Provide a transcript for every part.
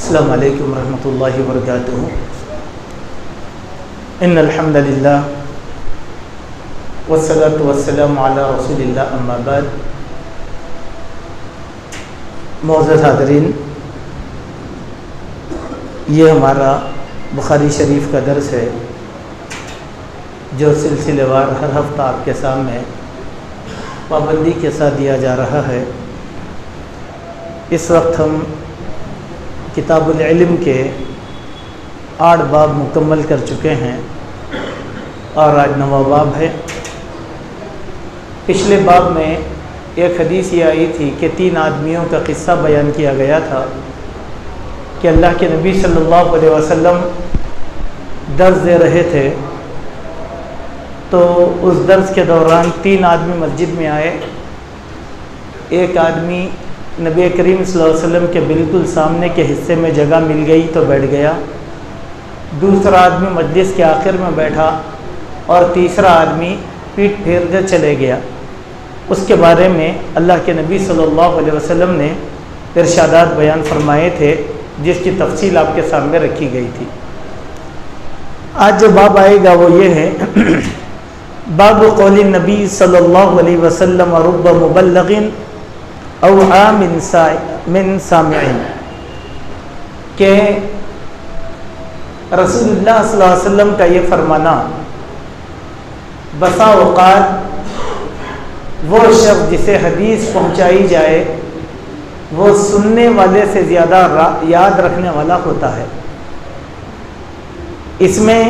السلام علیکم ورحمۃ اللہ وبرکاتہ۔ ان الحمد للہ والصلاة والسلام علی رسول اللہ، اما بعد۔ معزز حاضرین، یہ ہمارا بخاری شریف کا درس ہے جو سلسلے وار ہر ہفتہ آپ کے سامنے پابندی کے ساتھ دیا جا رہا ہے۔ اس وقت ہم کتاب العلم کے 8 باب مکمل کر چکے ہیں اور آج 9واں باب ہے۔ پچھلے باب میں ایک حدیث یہ آئی تھی کہ 3 آدمیوں کا قصہ بیان کیا گیا تھا کہ اللہ کے نبی صلی اللہ علیہ وسلم درس دے رہے تھے، تو اس درس کے دوران 3 آدمی مسجد میں آئے۔ ایک آدمی نبی کریم صلی اللہ علیہ وسلم کے بالکل سامنے کے حصے میں جگہ مل گئی تو بیٹھ گیا، دوسرا آدمی مجلس کے آخر میں بیٹھا اور تیسرا آدمی پیٹھ پھیر کر چلے گیا۔ اس کے بارے میں اللہ کے نبی صلی اللہ علیہ وسلم نے ارشادات بیان فرمائے تھے جس کی تفصیل آپ کے سامنے رکھی گئی تھی۔ آج جو باب آئے گا وہ یہ ہے، باب قول نبی صلی اللہ علیہ وسلم رب مبلغ او عام من سامعین، کہ رسول اللہ صلی اللہ علیہ وسلم کا یہ فرمانا بسا اوقات وہ شخص جسے حدیث پہنچائی جائے وہ سننے والے سے زیادہ یاد رکھنے والا ہوتا ہے۔ اس میں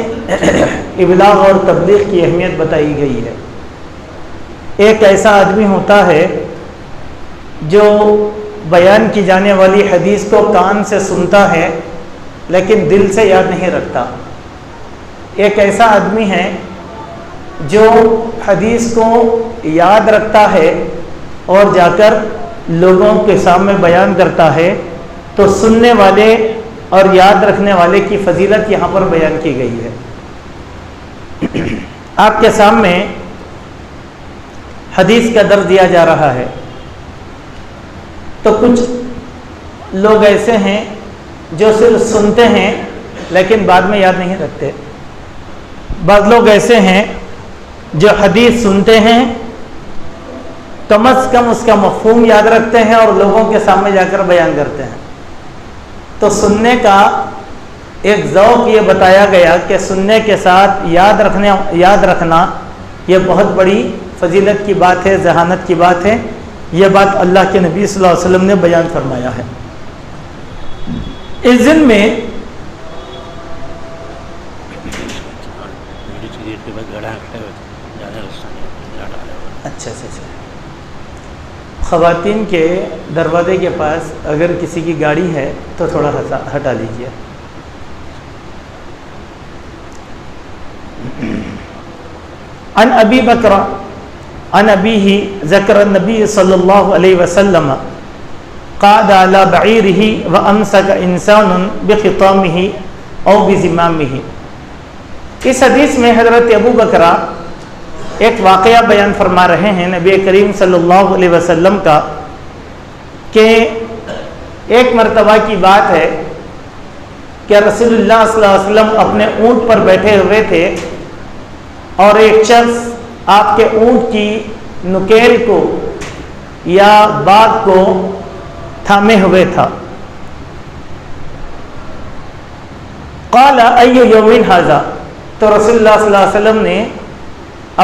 ابلاغ اور تبلیغ کی اہمیت بتائی گئی ہے۔ ایک ایسا آدمی ہوتا ہے جو بیان کی جانے والی حدیث کو کان سے سنتا ہے لیکن دل سے یاد نہیں رکھتا۔ ایک ایسا آدمی ہے جو حدیث کو یاد رکھتا ہے اور جا کر لوگوں کے سامنے بیان کرتا ہے، تو سننے والے اور یاد رکھنے والے کی فضیلت یہاں پر بیان کی گئی ہے۔ آپ کے سامنے حدیث کا درس دیا جا رہا ہے، تو کچھ لوگ ایسے ہیں جو صرف سنتے ہیں لیکن بعد میں یاد نہیں رکھتے۔ بعض لوگ ایسے ہیں جو حدیث سنتے ہیں، کم از کم اس کا مفہوم یاد رکھتے ہیں اور لوگوں کے سامنے جا کر بیان کرتے ہیں۔ تو سننے کا ایک ذوق یہ بتایا گیا کہ سننے کے ساتھ یاد رکھنا یہ بہت بڑی فضیلت کی بات ہے، ذہانت کی بات ہے۔ یہ بات اللہ کے نبی صلی اللہ علیہ وسلم نے بیان فرمایا ہے۔ اس دن میں اچھا خواتین کے دروازے کے پاس اگر کسی کی گاڑی ہے تو تھوڑا ہٹا لیجیے۔ عن ابی بکر عن ابیہ ذکر النبی صلی اللہ علیہ وسلم قعد علی بعیرہ وامسک انسان بخطامہ او بزمامہ۔ اس حدیث میں حضرت ابو بکرہ ایک واقعہ بیان فرما رہے ہیں نبی کریم صلی اللہ علیہ وسلم کا، کہ ایک مرتبہ کی بات ہے کہ رسول اللہ صلی اللہ علیہ وسلم اپنے اونٹ پر بیٹھے ہوئے تھے اور ایک شخص آپ کے اونٹ کی نکیل کو یا باگ کو تھامے ہوئے تھا۔ قال ای یوم ھذا، تو رسول اللہ صلی اللہ علیہ وسلم نے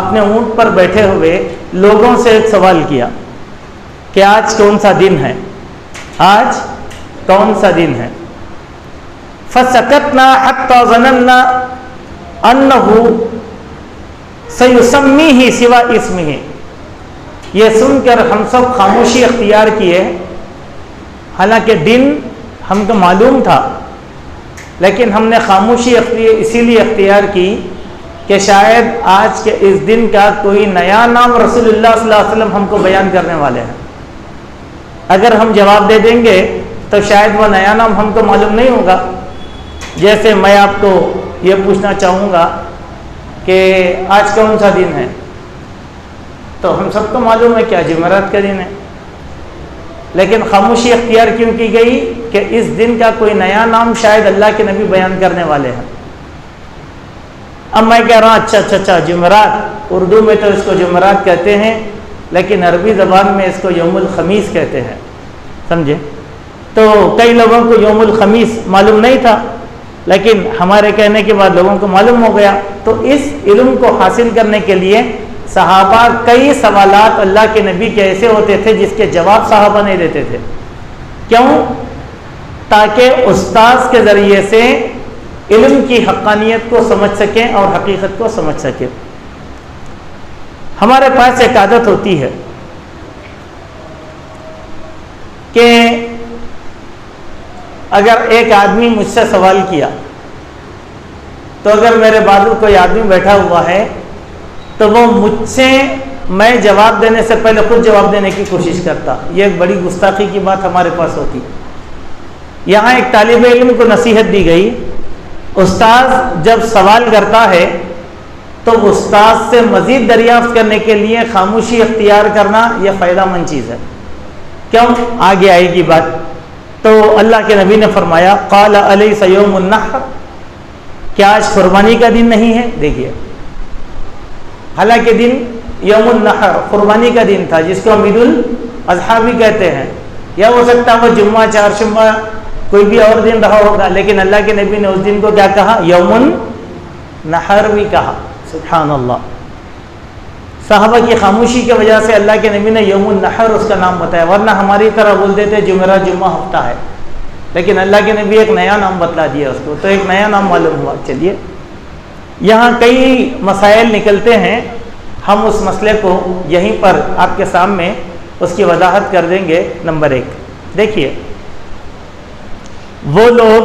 اپنے اونٹ پر بیٹھے ہوئے لوگوں سے ایک سوال کیا کہ آج کون سا دن ہے، آج کون سا دن ہے؟ فسکتنا حتی ظننا انہ سیسمیہ سوا اسمہ۔ یہ سن کر ہم سب خاموشی اختیار کیے، حالانکہ دن ہم کو معلوم تھا لیکن ہم نے خاموشی اسی لیے اختیار کی کہ شاید آج کے اس دن کا کوئی نیا نام رسول اللہ صلی اللہ علیہ وسلم ہم کو بیان کرنے والے ہیں۔ اگر ہم جواب دے دیں گے تو شاید وہ نیا نام ہم کو معلوم نہیں ہوگا۔ جیسے میں آپ کو یہ پوچھنا چاہوں گا کہ آج کون سا دن ہے، تو ہم سب کو معلوم ہے کیا جمعرات کا دن ہے، لیکن خاموشی اختیار کیوں کی گئی کہ اس دن کا کوئی نیا نام شاید اللہ کے نبی بیان کرنے والے ہیں. اب میں کہہ رہا ہوں اچھا جمعرات، اردو میں تو اس کو جمعرات کہتے ہیں، لیکن عربی زبان میں اس کو یوم الخمیس کہتے ہیں، سمجھے؟ تو کئی لوگوں کو یوم الخمیس معلوم نہیں تھا، لیکن ہمارے کہنے کے بعد لوگوں کو معلوم ہو گیا. تو اس علم کو حاصل کرنے کے لیے صحابہ کئی سوالات اللہ کے نبی کے ایسے ہوتے تھے جس کے جواب صحابہ نہیں دیتے تھے. کیوں؟ تاکہ استاذ کے ذریعے سے علم کی حقانیت کو سمجھ سکیں اور حقیقت کو سمجھ سکیں. ہمارے پاس ایک عادت ہوتی ہے کہ اگر ایک آدمی مجھ سے سوال کیا تو اگر میرے بازو کوئی آدمی بیٹھا ہوا ہے تو وہ مجھ سے میں جواب دینے سے پہلے خود جواب دینے کی کوشش کرتا. یہ ایک بڑی گستاخی کی بات ہمارے پاس ہوتی. یہاں ایک طالب علم کو نصیحت دی گئی، استاذ جب سوال کرتا ہے تو استاذ سے مزید دریافت کرنے کے لیے خاموشی اختیار کرنا یہ فائدہ مند چیز ہے. کیوں؟ آگے آئے گی بات. تو اللہ کے نبی نے فرمایا قال الیس یوم النحر، کیا آج قربانی کا دن نہیں ہے؟ دیکھیے، حالانکہ دن یوم النحر قربانی کا دن تھا، جس کو عید الاضحیٰ بھی کہتے ہیں، یا ہو سکتا ہے وہ جمعہ، چہارشنبہ، کوئی بھی اور دن رہا ہوگا، لیکن اللہ کے نبی نے اس دن کو کیا کہا؟ یوم النحر بھی کہا. سبحان اللہ. صحابہ کی خاموشی کی وجہ سے اللہ کے نبی نے یوم النحر اس کا نام بتایا، ورنہ ہماری طرح بولتے تھے جمعرات، جمعہ ہفتہ ہے، لیکن اللہ کے نبی ایک نیا نام بتلا دیا اس کو، تو ایک نیا نام معلوم ہوا. چلیے، یہاں کئی مسائل نکلتے ہیں، ہم اس مسئلے کو یہیں پر آپ کے سامنے اس کی وضاحت کر دیں گے. نمبر 1، دیکھیے، وہ لوگ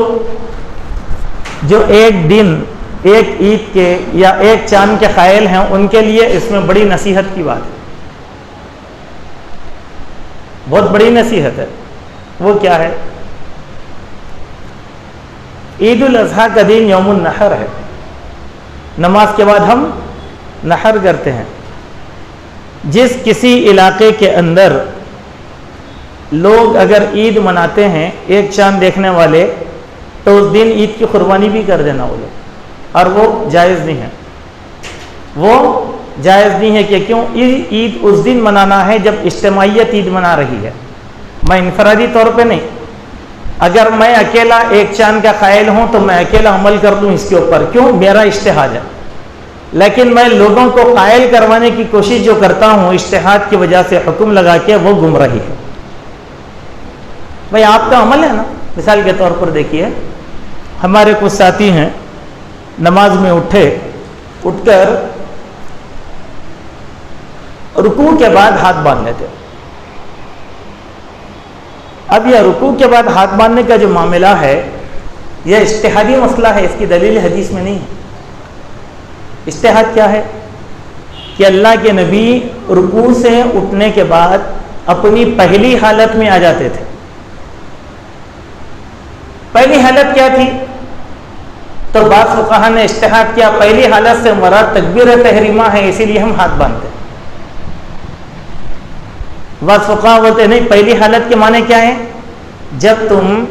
جو ایک دن، ایک عید کے یا ایک چاند کے قائل ہیں، ان کے لیے اس میں بڑی نصیحت کی بات ہے، بہت بڑی نصیحت ہے. وہ کیا ہے؟ عید الاضحیٰ کا دن یوم النحر ہے. نماز کے بعد ہم نحر کرتے ہیں. جس کسی علاقے کے اندر لوگ اگر عید مناتے ہیں، ایک چاند دیکھنے والے، تو اس دن عید کی قربانی بھی کر دینا وہ لوگ، اور وہ جائز نہیں ہے. وہ جائز نہیں ہے کہ کیوں؟ عید اس دن منانا ہے جب اجتماعیت عید منا رہی ہے، میں انفرادی طور پہ نہیں. اگر میں اکیلا ایک چاند کا قائل ہوں تو میں اکیلا عمل کر لوں اس کے اوپر، کیوں؟ میرا اجتہاد ہے. لیکن میں لوگوں کو قائل کروانے کی کوشش جو کرتا ہوں اجتہاد کی وجہ سے حکم لگا کے، وہ گمراہی ہے. بھائی آپ کا عمل ہے نا. مثال کے طور پر دیکھیے، ہمارے کچھ ساتھی ہیں، نماز میں اٹھ کر رکوع کے بعد ہاتھ باندھ لیتے. اب یہ رکوع کے بعد ہاتھ باندھنے کا جو معاملہ ہے، یہ اجتہادی مسئلہ ہے، اس کی دلیل حدیث میں نہیں ہے. اجتہاد کیا ہے؟ کہ اللہ کے نبی رکوع سے اٹھنے کے بعد اپنی پہلی حالت میں آ جاتے تھے. پہلی حالت کیا تھی؟ تو بعض فقہا نے اجتہاد کیا پہلی حالت سے مراد تکبیر تحریمہ ہے، اسی لیے ہم ہاتھ باندھتے ہیں. بعض فقہا بولتے نہیں، پہلی حالت کے معنی کیا ہے؟ جب تم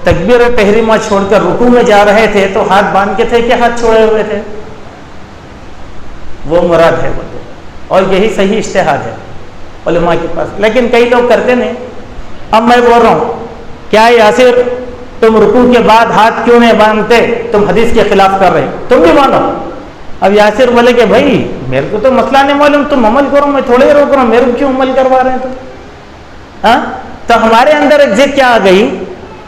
تکبیر تحریمہ چھوڑ کر رکوع میں جا رہے تھے تو ہاتھ باندھ کے تھے کہ ہاتھ چھوڑے ہوئے تھے؟ وہ مراد ہے بولتے. اور یہی صحیح اجتہاد ہے علماء کے پاس، لیکن کئی لوگ کرتے نہیں. اب میں بول رہا ہوں، کیا یاسر تم رکوع کے بعد ہاتھ کیوں نہیں باندھتے؟ تم حدیث کے خلاف کر رہے، تم بھی مانو. اب یاسر بولے کہ بھائی میرے کو تو مسئلہ نہیں معلوم، تم عمل کرو، میں تھوڑے ہی روک رہا ہوں، میرے کو کیوں عمل کروا رہے ہیں تم؟ ہاں، تو ہمارے اندر ایک ضد کیا آ گئی؟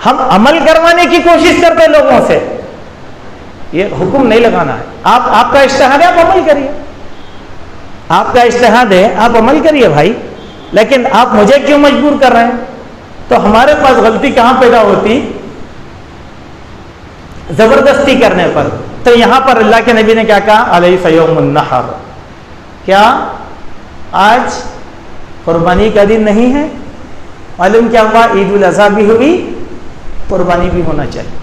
ہم عمل کروانے کی کوشش کرتے لوگوں سے. یہ حکم نہیں لگانا ہے. آپ کا اجتہاد ہے، آپ عمل کریے. آپ کا اجتہاد ہے، آپ عمل کریے بھائی، لیکن آپ مجھے کیوں مجبور کر رہے ہیں؟ تو ہمارے پاس غلطی کہاں پیدا ہوتی؟ زبردستی کرنے پر. تو یہاں پر اللہ کے نبی نے کیا کہا؟ الیس یوم النحر، کیا آج قربانی کا دن نہیں ہے؟ معلوم کیا ہوا؟ عید الاضحیٰ بھی ہوئی، قربانی بھی ہونا چاہیے.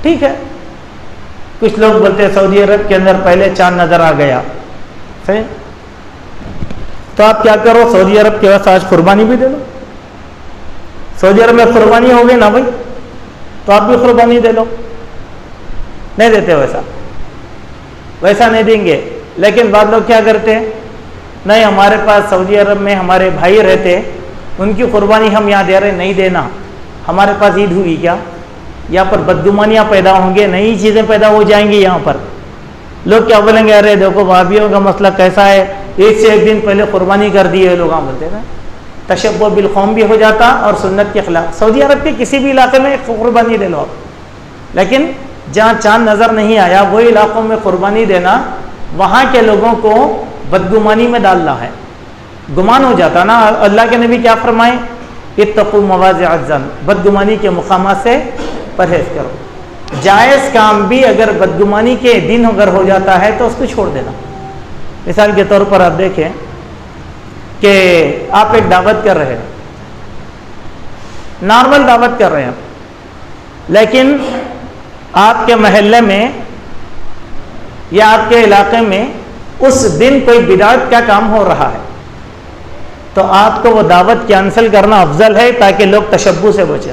ٹھیک ہے. کچھ لوگ بولتے ہیں سعودی عرب کے اندر پہلے چاند نظر آ گیا، صحیح، تو آپ کیا کرو؟ سعودی عرب کے پاس آج قربانی بھی دے دو. سعودی عرب میں قربانی ہو گئی نا بھائی، تو آپ بھی قربانی دے لو. نہیں دیتے ویسا نہیں دیں گے. لیکن بعض لوگ کیا کرتے ہیں، نہیں ہمارے پاس سعودی عرب میں ہمارے بھائی رہتے، ان کی قربانی ہم یہاں دے رہے، نہیں دینا. ہمارے پاس عید ہوئی کیا؟ یہاں پر بدگمانیاں پیدا ہوں گے، نئی چیزیں پیدا ہو جائیں گی. یہاں پر لوگ کیا بولیں گے، ارے دیکھو وہابیوں کا مسئلہ کیسا ہے، ایک سے ایک دن پہلے قربانی کر دی ہے. لوگ بولتے ہیں نا تشبہ بالقوم بھی ہو جاتا اور سنت کے خلاف. سعودی عرب کے کسی بھی علاقے میں قربانی دے لو آپ، لیکن جہاں چاند نظر نہیں آیا وہ علاقوں میں قربانی دینا وہاں کے لوگوں کو بدگمانی میں ڈالنا ہے، گمان ہو جاتا نا. اللہ کے نبی کیا فرمائے، اتقوا مواضع الظن، بدگمانی کے مقامات سے پرہیز کرو. جائز کام بھی اگر بدگمانی کے دن اگر ہو جاتا ہے تو اس کو چھوڑ دینا. مثال کے طور پر آپ دیکھیں کہ آپ ایک دعوت کر رہے ہیں، نارمل دعوت کر رہے ہیں، لیکن آپ کے محلے میں یا آپ کے علاقے میں اس دن کوئی بدعت کا کام ہو رہا ہے، تو آپ کو وہ دعوت کینسل کرنا افضل ہے تاکہ لوگ تشبہ سے بچیں.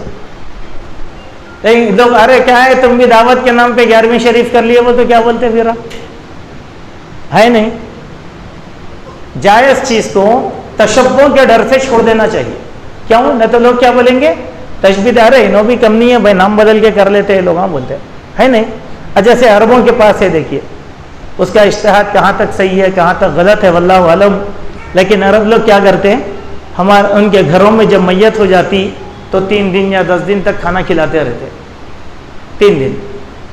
لیکن لوگ ارے کیا ہے تم بھی دعوت کے نام پہ 11ویں شریف کر لیے، وہ تو کیا بولتے پھر ہے نہیں. جائز چیز کو تشبہ کے ڈر سے چھوڑ دینا چاہیے. کیوں؟ نہ تو لوگ کیا بولیں گے، تشبیہ ارے انہوں بھی کم نہیں ہے بھائی، نام بدل کے کر لیتے ہیں لوگ، ہاں بولتے ہے نہیں. جیسے عربوں کے پاس ہے، دیکھیے اس کا اجتہاد کہاں تک صحیح ہے کہاں تک غلط ہے واللہ عالم. لیکن عرب لوگ کیا کرتے ہیں، ان کے گھروں میں جب میت ہو جاتی تو 3 دن یا 10 دن تک کھانا کھلاتے رہتے، 3 دن.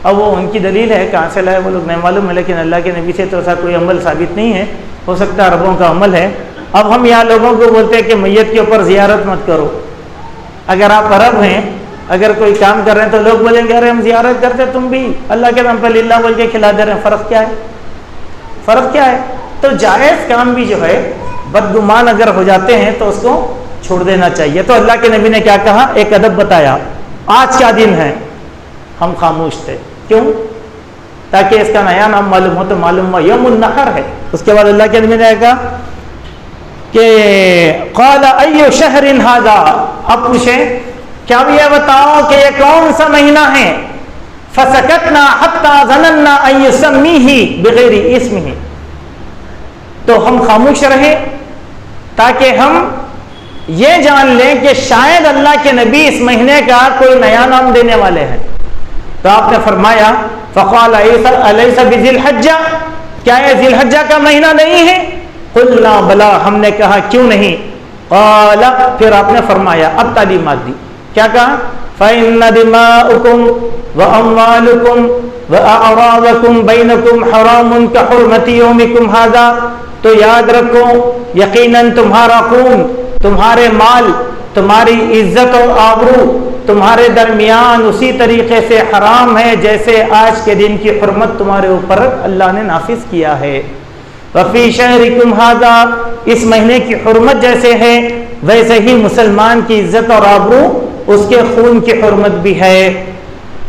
اب وہ ان کی دلیل ہے، کہاں سے لائے وہ لوگ نہیں معلوم ہے، لیکن اللہ کے نبی سے تو ایسا کوئی عمل ثابت نہیں ہے. ہو سکتا ہے عربوں کا عمل ہے. اب ہم یہاں لوگوں کو بولتے ہیں کہ میت کے اوپر زیارت مت کرو. اگر آپ عرب ہیں، اگر کوئی کام کر رہے ہیں تو لوگ بولیں گے ارے ہم زیارت کرتے، تم بھی اللہ کے نام پہ للہ بول کے کھلا دے رہے ہیں، فرق کیا ہے؟ فرق کیا ہے؟ تو جائز کام بھی جو ہے بدگمان اگر ہو جاتے ہیں تو اس کو چھوڑ دینا چاہیے. تو اللہ کے نبی نے کیا کہا، ایک ادب بتایا. آج کیا دن ہے؟ ہم خاموش تھے. کیوں؟ تاکہ اس کا نیا نام معلوم ہو. تو معلوم ہوا یوم النحر ہے. اس کے بعد اللہ کے نبی نے کہا کہ قال ای شہر ھذا، اب پوچھیں کیا یہ بتاؤ کہ یہ کون سا مہینہ ہے؟ فسکتنا حتی ظننا ان یسمیہ بغیر اسمہ، تو ہم خاموش رہے تاکہ ہم یہ جان لیں کہ شاید اللہ کے نبی اس مہینے کا کوئی نیا نام دینے والے ہیں. تو آپ نے فرمایا فقال الیس بذی الحجہ، کیا یہ ذی الحجہ کا مہینہ نہیں ہے؟ قلنا بلا، ہم نے کہا کیوں نہیں. قال، پھر آپ نے فرمایا، اب تعلیمات دی. کیا کہا؟ فإن دماؤکم واموالکم واعراضکم بینکم حرام کحرمت یومکم ھذا، تو یاد رکھو یقیناً تمہارا خون، تمہارے مال، تمہاری عزت اور آبرو تمہارے درمیان اسی طریقے سے حرام ہے جیسے آج کے دن کی حرمت تمہارے اوپر اللہ نے نافذ کیا ہے. وفی شہرکم ھذا، اس مہینے کی حرمت جیسے ہے ویسے ہی مسلمان کی عزت اور آبرو، اس کے خون کی حرمت بھی ہے.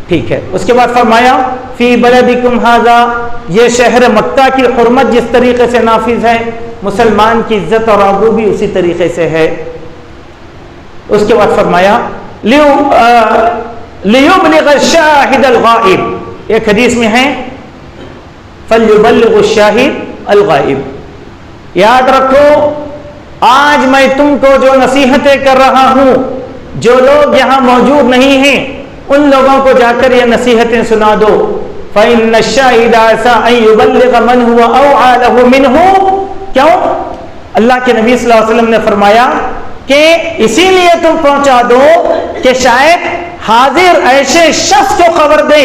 ٹھیک ہے. اس کے بعد فرمایا فی بلدکم ھذا، یہ شہر مکہ کی حرمت جس طریقے سے نافذ ہے مسلمان کی عزت اور آبرو بھی اسی طریقے سے ہے. اس کے بعد فرمایا لیبلغ الشاہد الغائب، ایک حدیث میں ہے فلیبلغ الشاہد الغائب. یاد رکھو آج میں تم کو جو نصیحتیں کر رہا ہوں، جو لوگ یہاں موجود نہیں ہیں ان لوگوں کو جا کر یہ نصیحتیں سنا دو. فإن الشاہد عسى أن يبلغ من هو أوعى له منه. کیوں؟ اللہ کے نبی صلی اللہ علیہ وسلم نے فرمایا کہ اسی لیے تم پہنچا دو کہ شاید حاضر ایسے شخص کو خبر دے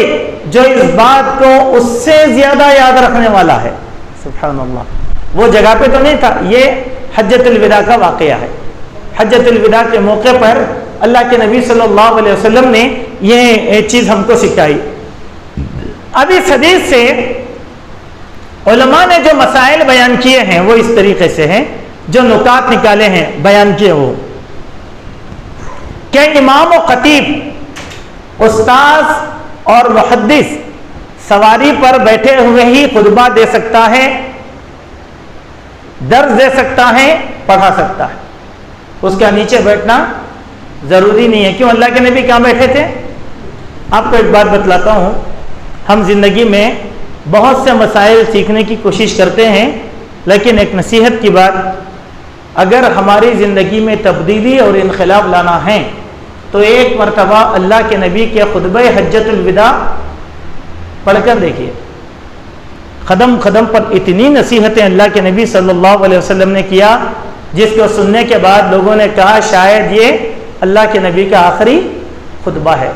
جو اس بات کو اس سے زیادہ یاد رکھنے والا ہے. سبحان اللہ. وہ جگہ پہ تو نہیں تھا، یہ حجۃ الوداع کا واقعہ ہے. حجۃ الوداع کے موقع پر اللہ کے نبی صلی اللہ علیہ وسلم نے یہ چیز ہم کو سکھائی. اب اس حدیث سے علماء نے جو مسائل بیان کیے ہیں وہ اس طریقے سے ہیں، جو نکات نکالے ہیں بیان کیے وہ کہ امام و خطیب، استاذ اور محدث سواری پر بیٹھے ہوئے ہی خطبہ دے سکتا ہے، درس دے سکتا ہے، پڑھا سکتا ہے. اس کا نیچے بیٹھنا ضروری نہیں ہے. کیوں؟ اللہ کے نبی کہاں بیٹھے تھے؟ آپ کو ایک بات بتلاتا ہوں. ہم زندگی میں بہت سے مسائل سیکھنے کی کوشش کرتے ہیں، لیکن ایک نصیحت کی بات، اگر ہماری زندگی میں تبدیلی اور انقلاب لانا ہے تو ایک مرتبہ اللہ کے نبی کے خطبہ حجۃ الوداع پڑھ کر دیکھیے. قدم قدم پر اتنی نصیحتیں اللہ کے نبی صلی اللہ علیہ وسلم نے کیا، جس کو سننے کے بعد لوگوں نے کہا شاید یہ اللہ کے نبی کا آخری خطبہ ہے.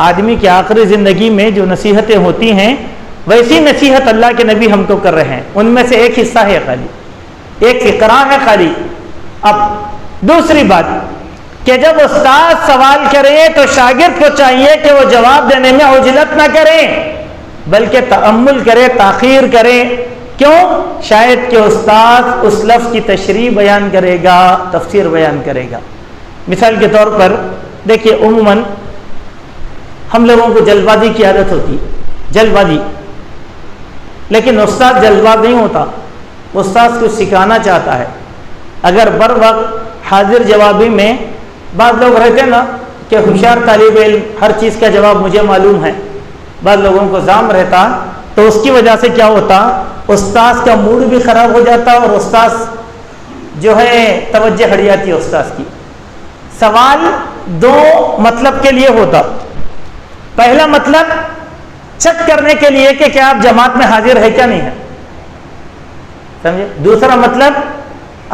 آدمی کی آخری زندگی میں جو نصیحتیں ہوتی ہیں ویسی نصیحت اللہ کے نبی ہم کو کر رہے ہیں. ان میں سے ایک حصہ ہے خالی، ایک فقرہ ہے خالی. اب دوسری بات کہ جب استاد سوال کرے تو شاگرد کو چاہیے کہ وہ جواب دینے میں عجلت نہ کرے، بلکہ تأمل کرے، تاخیر کرے. کیوں؟ شاید کہ استاد اس لفظ کی تشریح بیان کرے گا، تفسیر بیان کرے گا. مثال کے طور پر دیکھیے، عموماً ہم لوگوں کو جلد بازی کی عادت ہوتی، جلد بازی. لیکن استاد جلد باز نہیں ہوتا، استاد کچھ سکھانا چاہتا ہے. اگر بر وقت حاضر جوابی میں بعض لوگ رہتے ہیں نا کہ ہوشیار طالب علم ہر چیز کا جواب مجھے معلوم ہے، بعض لوگوں کو زام رہتا، تو اس کی وجہ سے کیا ہوتا، استاذ کا موڈ بھی خراب ہو جاتا اور استاذ جو ہے توجہ ہٹ جاتی ہے استاذ کی. سوال دو مطلب کے لیے ہوتا. پہلا مطلب چیک کرنے کے لیے کہ کیا آپ جماعت میں حاضر ہے کیا نہیں ہے، سمجھے. دوسرا مطلب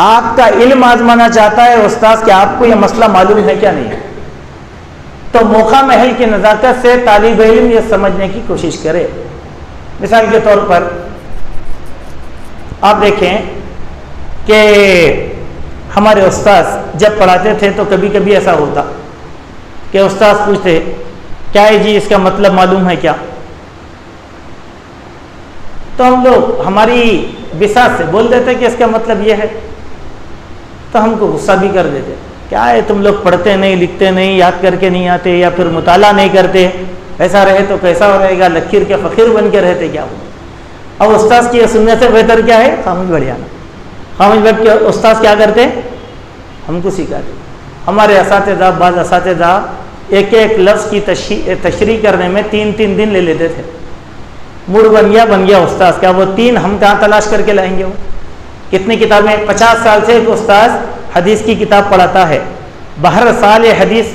آپ کا علم آزمانا چاہتا ہے استاذ کہ آپ کو یہ مسئلہ معلوم ہے کیا نہیں ہے. تو موقع محل کی نزاکت سے طالب علم یہ سمجھنے کی کوشش کرے. مثال کے طور پر آپ دیکھیں کہ ہمارے استاذ جب پڑھاتے تھے تو کبھی کبھی ایسا ہوتا کہ استاذ پوچھتے کیا ہے جی، اس کا مطلب معلوم ہے کیا؟ تو ہم لوگ ہماری بساط سے بول دیتے کہ اس کا مطلب یہ ہے. تو ہم کو غصہ بھی کر دیتے، کیا ہے تم لوگ پڑھتے نہیں، لکھتے نہیں، یاد کر کے نہیں آتے، یا پھر مطالعہ نہیں کرتے. ایسا رہے تو کیسا رہے گا، لکیر کے فقیر بن کے رہتے کیا ہو. اب استاذ کی یہ سننے سے بہتر کیا ہے، خاموش بیٹھ جانا. خاموش بیٹھ کے استاذ کیا کرتے، ہم کو سکھاتے. ہمارے اساتذہ، بعض اساتذہ ایک ایک لفظ کی تشریح کرنے میں 3 دن لے لیتے تھے. موڈ بن گیا استاذ کا. وہ 3 ہم کہاں تلاش کر کے لائیں گے؟ وہ کتنی کتابیں، 50 سال سے ایک استاذ حدیث کی کتاب پڑھاتا ہے، بہر سال یہ حدیث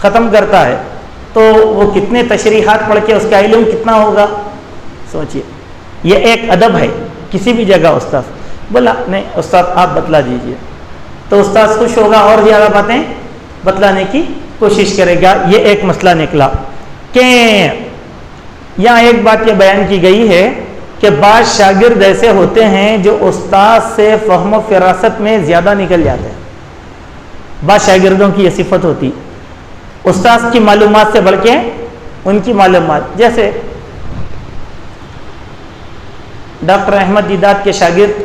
ختم کرتا ہے، تو وہ کتنے تشریحات پڑھ کے اس کا علم کتنا ہوگا سوچئے. یہ ایک ادب ہے کسی بھی جگہ. استاذ بولا نہیں استاد آپ بتلا دیجئے، تو استاذ خوش ہوگا اور زیادہ باتیں بتلانے کی کوشش کرے گا. یہ ایک مسئلہ نکلا کہ یہاں ایک بات یہ بیان کی گئی ہے کہ بعض شاگرد ایسے ہوتے ہیں جو استاد سے فہم و فراست میں زیادہ نکل جاتے ہیں. بعض شاگردوں کی یہ صفت ہوتی، استاد کی معلومات سے بڑھ کے ان کی معلومات. جیسے ڈاکٹر احمد دیدات کے شاگرد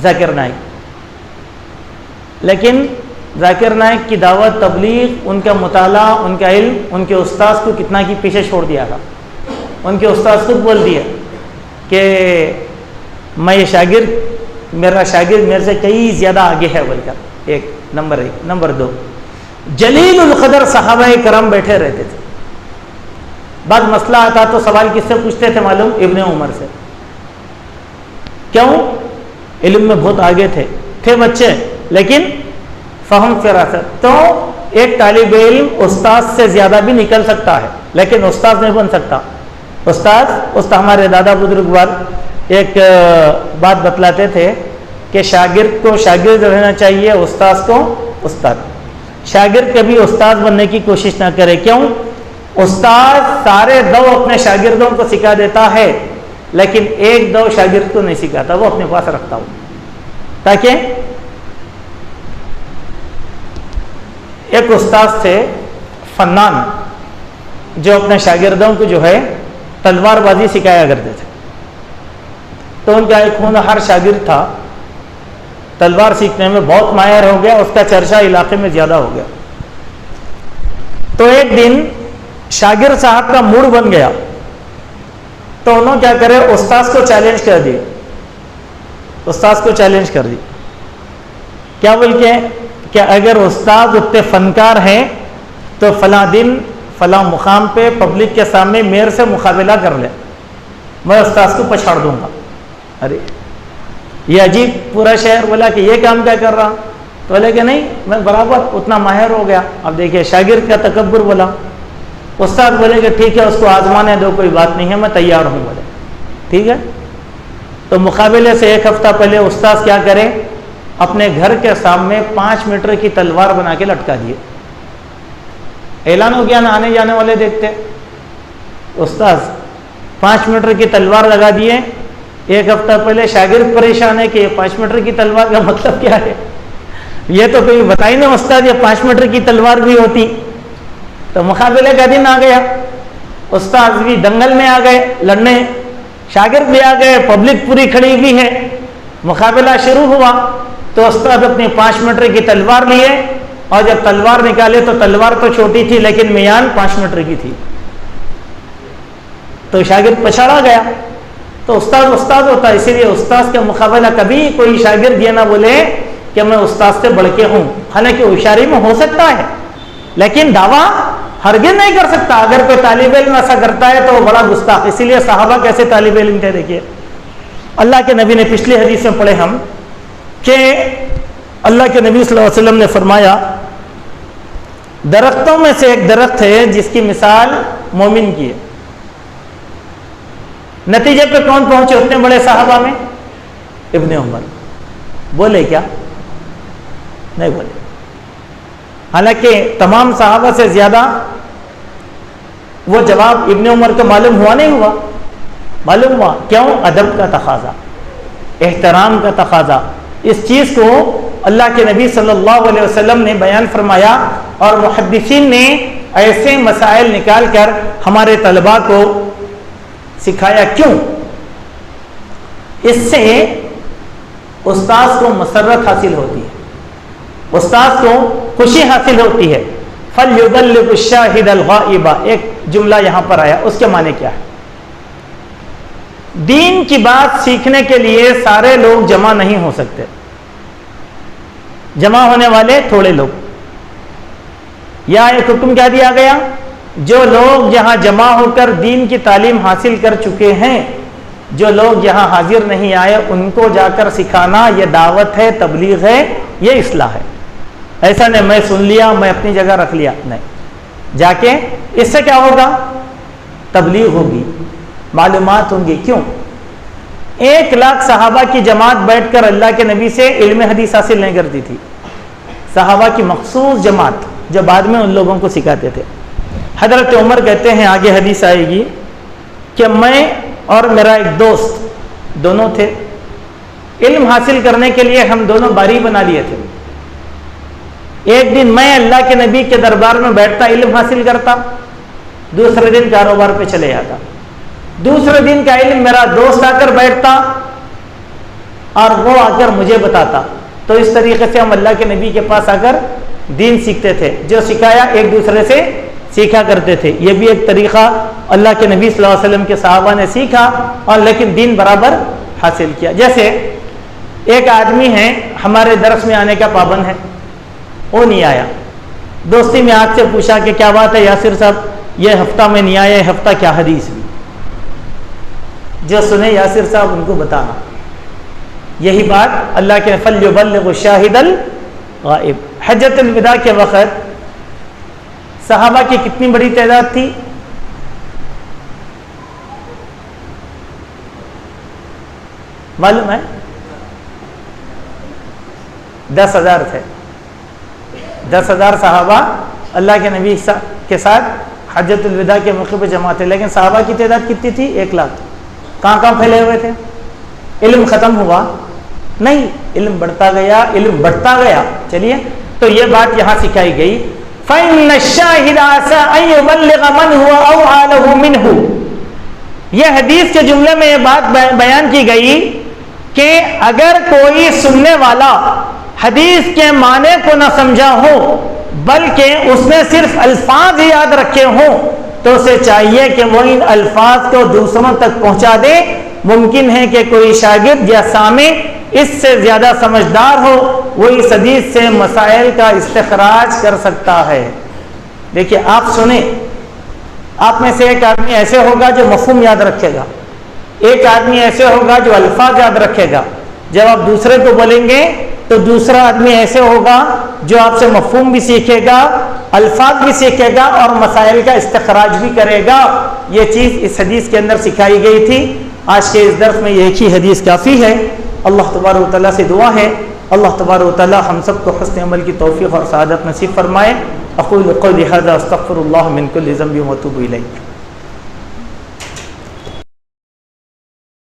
ذاکر نائک، لیکن ذاکر نائک کی دعوت، تبلیغ، ان کا مطالعہ، ان کا علم ان کے استاذ کو کتنا کی پیچھے چھوڑ دیا تھا. ان کے استاذ خود بول دیا کہ میں یہ شاگرد، میرا شاگرد میرے سے کئی زیادہ آگے ہے بول کر. ایک نمبر 1. نمبر 2، جلیل القدر صحابہ کرام بیٹھے رہتے تھے. بعد مسئلہ آتا تو سوال کس سے پوچھتے تھے معلوم؟ ابن عمر سے. کیوں؟ علم میں بہت آگے تھے بچے، لیکن فہم فراست. تو ایک طالب علم استاد سے زیادہ بھی نکل سکتا ہے لیکن استاد نہیں بن سکتا. استاد ہمارے دادا بزرگوار ایک بات بتلاتے تھے کہ شاگرد کو شاگرد رہنا چاہیے، استاد کو استاد. شاگرد کبھی استاد بننے کی کوشش نہ کرے. کیوں؟ استاد سارے دو اپنے شاگردوں کو سکھا دیتا ہے، لیکن ایک دو شاگرد کو نہیں سکھاتا، وہ اپنے پاس رکھتا ہوں. تاکہ ایک استاد تھے فنان جو اپنے شاگردوں کو جو ہے تلوار بازی سکھایا کرتے تھے. تو ان کا ایک ہونہار شاگرد تھا، تلوار سیکھنے میں بہت ماہر ہو گیا، اس کا چرچا علاقے میں زیادہ ہو گیا. تو ایک دن شاگرد صاحب کا موڈ بن گیا، تو انہوں کیا کرے، استاذ کو چیلنج کر دی. استاذ کو چیلنج کر دی. کیا بول کے کہ اگر استاد اتنے فنکار ہیں تو فلاں دن فلاں مقام پہ پبلک کے سامنے میرے سے مقابلہ کر لے، میں استاد کو پچھاڑ دوں گا۔ ارے یہ عجیب، پورا شہر بولا کہ یہ کام کیا کر رہا، تو بولے کہ نہیں میں برابر اتنا ماہر ہو گیا۔ اب دیکھیے شاگرد کا تکبر بولا، استاد بولے کہ ٹھیک ہے اس کو آزمانے دو، کوئی بات نہیں ہے، میں تیار ہوں، بولے ٹھیک ہے۔ تو مقابلے سے ایک ہفتہ پہلے استاد کیا کرے، اپنے گھر کے سامنے 5 میٹر کی تلوار بنا کے لٹکا دیے۔ اعلان ہو گیا نا، آنے جانے والے دیکھتے، استاد 5 میٹر کی تلوار لگا دیے۔ ایک ہفتہ پہلے شاگرد پریشان ہے کہ یہ 5 میٹر کی تلوار کا مطلب کیا ہے، یہ تو کوئی بتا ہی نہیں استاد یہ 5 میٹر کی تلوار بھی ہوتی۔ تو مقابلے کا دن آ گیا، استاد بھی دنگل میں آ گئے لڑنے، شاگرد بھی آ گئے، پبلک پوری کھڑی ہوئی ہے، مقابلہ شروع ہوا۔ تو استاد اپنی 5 میٹر کی تلوار لیے، اور جب تلوار نکالے تو تلوار تو چھوٹی تھی لیکن میان 5 میٹر کی تھی، تو شاگرد پچھاڑا گیا۔ تو استاد ہوتا ہے، اسی لیے استاد کا مقابلہ کبھی کوئی شاگرد یہ نہ بولے کہ میں استاد سے بڑھ کے ہوں، حالانکہ ہوشیاری میں ہو سکتا ہے لیکن دعویٰ ہرگز نہیں کر سکتا۔ اگر کوئی طالب علم ایسا کرتا ہے تو وہ بڑا گستاخ۔ اسی لیے صحابہ کیسے طالب علم تھے، دیکھیے اللہ کے نبی نے پچھلی حدیث میں پڑھے ہم کہ اللہ کے نبی صلی اللہ علیہ وسلم نے فرمایا درختوں میں سے ایک درخت ہے جس کی مثال مومن کی ہے۔ نتیجے پہ کون پہنچے اتنے بڑے صحابہ میں؟ ابن عمر۔ بولے کیا؟ نہیں بولے، حالانکہ تمام صحابہ سے زیادہ وہ جواب ابن عمر کو معلوم ہوا نہیں ہوا، معلوم ہوا کیوں؟ ادب کا تقاضا، احترام کا تقاضا۔ اس چیز کو اللہ کے نبی صلی اللہ علیہ وسلم نے بیان فرمایا، اور محدثین نے ایسے مسائل نکال کر ہمارے طلباء کو سکھایا۔ کیوں؟ اس سے استاذ کو مسرت حاصل ہوتی ہے، استاذ کو خوشی حاصل ہوتی ہے۔ فَلْيُبَلِّغُ الشَّاهِدَ الْغَائِبَ، ایک جملہ یہاں پر آیا، اس کے معنی کیا ہے؟ دین کی بات سیکھنے کے لیے سارے لوگ جمع نہیں ہو سکتے، جمع ہونے والے تھوڑے لوگ۔ یا ایک حکم کیا دیا گیا، جو لوگ یہاں جمع ہو کر دین کی تعلیم حاصل کر چکے ہیں، جو لوگ یہاں حاضر نہیں آئے ان کو جا کر سکھانا، یہ دعوت ہے، تبلیغ ہے، یہ اصلاح ہے۔ ایسا نہیں میں سن لیا میں اپنی جگہ رکھ لیا، نہیں، جا کے اس سے کیا ہوگا؟ تبلیغ ہوگی، معلومات ہوں گی۔ کیوں؟ 1,00,000 صحابہ کی جماعت بیٹھ کر اللہ کے نبی سے علم حدیث حاصل نہیں کرتی تھی، صحابہ کی مخصوص جماعت جو بعد میں ان لوگوں کو سکھاتے تھے۔ حضرت عمر کہتے ہیں، آگے حدیث آئے گی، کہ میں اور میرا ایک دوست دونوں تھے، علم حاصل کرنے کے لیے ہم دونوں باری بنا لیے تھے۔ ایک دن میں اللہ کے نبی کے دربار میں بیٹھتا، علم حاصل کرتا، دوسرے دن کاروبار پہ چلے جاتا، دوسرے دن کا علم میرا دوست آ کر بیٹھتا اور وہ آ کر مجھے بتاتا۔ تو اس طریقے سے ہم اللہ کے نبی کے پاس آ کر دین سیکھتے تھے، جو سکھایا ایک دوسرے سے سیکھا کرتے تھے۔ یہ بھی ایک طریقہ اللہ کے نبی صلی اللہ علیہ وسلم کے صحابہ نے سیکھا، اور لیکن دین برابر حاصل کیا۔ جیسے ایک آدمی ہے ہمارے درس میں آنے کا پابند ہے، وہ نہیں آیا، دوستی میں آج سے پوچھا کہ کیا بات ہے یاسر صاحب، یہ ہفتہ میں نہیں آیا، یہ ہفتہ کیا حدیث ہوئی؟ جو سنے یاسر صاحب ان کو بتانا۔ یہی بات اللہ کے فَلْيُبَلِّغُ الشَّاهِدَ الْغَائِبَ۔ حجۃ الوداع کے وقت صحابہ کی کتنی بڑی تعداد تھی؟ معلوم ہے؟ 10,000 تھے، 10,000 صحابہ اللہ کے نبی کے ساتھ حجۃ الوداع کے موقع پہ جمع تھے، لیکن صحابہ کی تعداد کتنی تھی؟ 1,00,000۔ کہاں کہاں پھیلے ہوئے تھے؟ علم ختم ہوا نہیں، علم بڑھتا گیا، علم بڑھتا گیا۔ چلیے، تو یہ بات یہاں سکھائی گئی، فَإِنَّ الشَّاهِدَ عَسَىٰ أَن يُبَلِّغَ مَنْ هُوَ أَوْعَىٰ لَهُ مِنْهُ۔ یہ حدیث کے جملے میں یہ بات بیان کی گئی کہ اگر کوئی سننے والا حدیث کے معنی کو نہ سمجھا ہو بلکہ اس نے صرف الفاظ یاد رکھے ہوں، تو اسے چاہیے کہ وہ ان الفاظ کو دوسروں تک پہنچا دے۔ ممکن ہے کہ کوئی شاگرد یا سامع اس سے زیادہ سمجھدار ہو وہ اس حدیث سے مسائل کا استخراج کر سکتا ہے۔ دیکھیے آپ سنیں، آپ میں سے ایک آدمی ایسے ہوگا جو مفہوم یاد رکھے گا، ایک آدمی ایسے ہوگا جو الفاظ یاد رکھے گا، جب آپ دوسرے کو بولیں گے تو دوسرا آدمی ایسے ہوگا جو آپ سے مفہوم بھی سیکھے گا، الفاظ بھی سیکھے گا اور مسائل کا استخراج بھی کرے گا۔ یہ چیز اس حدیث کے اندر سکھائی گئی تھی۔ آج کے اس درس میں ایک ہی حدیث کافی ہے۔ اللہ تبارک و تعالیٰ سے دعا ہے اللہ تبارک و تعالیٰ ہم سب کو حسن عمل کی توفیق اور سعادت نصیب فرمائے۔ اقول قولی ھذا استغفر اللہ من کل ذنب واتوب الیہ۔